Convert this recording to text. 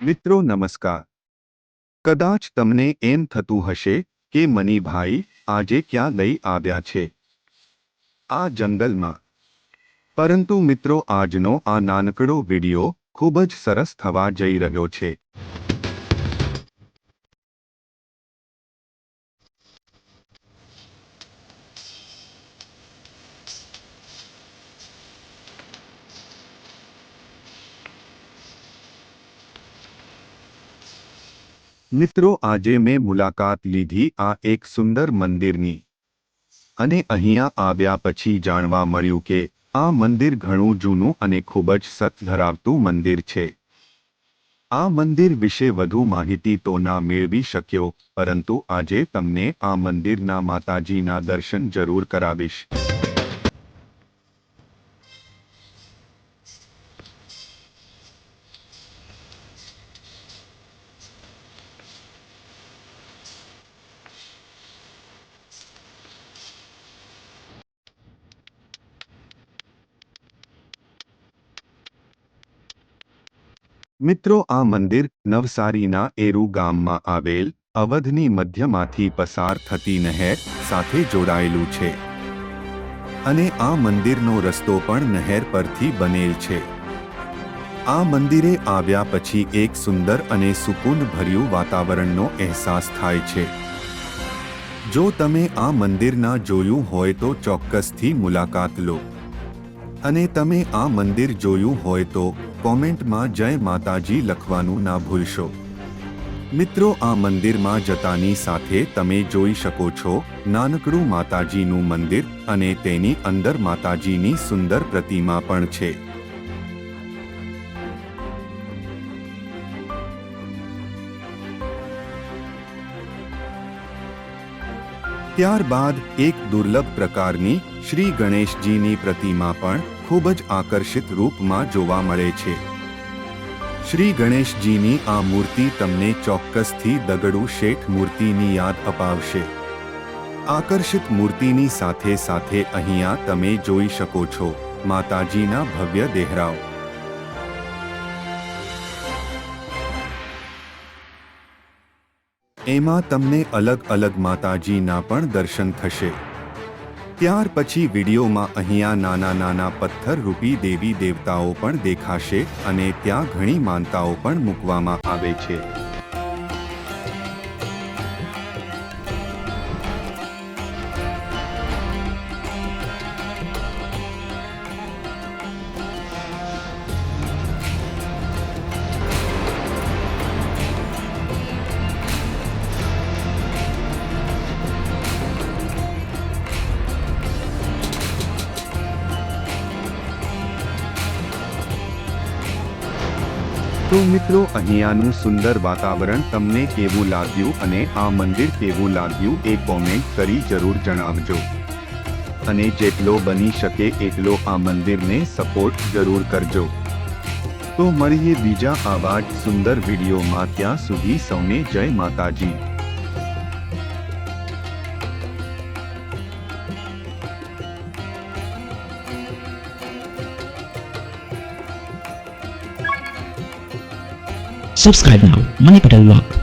મિત્રો નમસ્કાર। કદાચ તમને એમ થતું હશે કે મનીભાઈ આજે ક્યાં લઈ આવ્યા છે આ જંગલમાં। પરંતુ મિત્રો આજનો આ નાનકડો વિડિયો ખૂબ જ સરસ થવા જઈ રહ્યો છે। મિત્રો આજે મેં મુલાકાત લીધી આ એક સુંદર મંદિરની। અને અહીંયા આવ્યા પછી જાણવા મળ્યું કે આ મંદિર ઘણું જૂનું અને ખૂબ જ સત ધરાવતું મંદિર છે। આ મંદિર વિશે વધુ માહિતી તો ના મેળવી શક્યો, પરંતુ આજે તમને આ મંદિરના માતાજીના દર્શન જરૂર કરાવીશ। મિત્રો આ મંદિર નવસારીના એરુ ગામમાં આવેલ અવધની મધ્યમાંથી પસાર થતી નહેર સાથે જોડાયેલું છે। અને આ મંદિરનો રસ્તો પણ નહેર પરથી બનેલ છે। આ મંદિરે આવ્યા પછી એક સુંદર અને સુકૂનભર્યું વાતાવરણનો અહેસાસ થાય છે। જો તમે આ મંદિરના જોયું હોય તો ચોક્કસથી મુલાકાત લો। અને તમે આ મંદિર જોયું હોય તો કોમેન્ટમાં જય માતાજી લખવાનું ના ભૂલશો। મિત્રો આ મંદિરમાં જતાની સાથે તમે જોઈ શકો છો નાનકડું માતાજીનું મંદિર અને તેની અંદર માતાજીની સુંદર પ્રતિમા પણ છે। ત્યારબાદ એક દુર્લભ પ્રકારની શ્રી ગણેશજીની પ્રતિમા પણ ખૂબ જ આકર્ષિત રૂપમાં જોવા મળે છે। શ્રી ગણેશજીની આ મૂર્તિ તમને ચોક્કસથી દગડુ શેઠ મૂર્તિની યાદ અપાવશે। આકર્ષિત મૂર્તિની સાથે સાથે અહીંયા તમે જોઈ શકો છો માતાજીના ભવ્ય દેહરાવ। એમાં તમને અલગ અલગ માતાજીના પણ દર્શન થશે। ત્યાર પછી વિડીયોમાં અહીંયા નાના નાના પથ્થર રૂપી દેવી દેવતાઓ પણ દેખાશે અને ત્યાં ઘણી માનતાઓ પણ મૂકવામાં આવે છે। તો મિત્રો અહીંયાનું સુંદર વાતાવરણ તમને કેવું લાગ્યું અને આ મંદિર કેવું લાગ્યું એ કોમેન્ટ કરી જરૂર જણાવજો। અને જેટલો બની શકે એટલો આ મંદિરને સપોર્ટ જરૂર કરજો। તો મળીએ બીજા આવા જ સુંદર વિડીયોમાં, ત્યાં સુધી સૌને જય માતાજી। Subscribe now, Money Patel Vlog.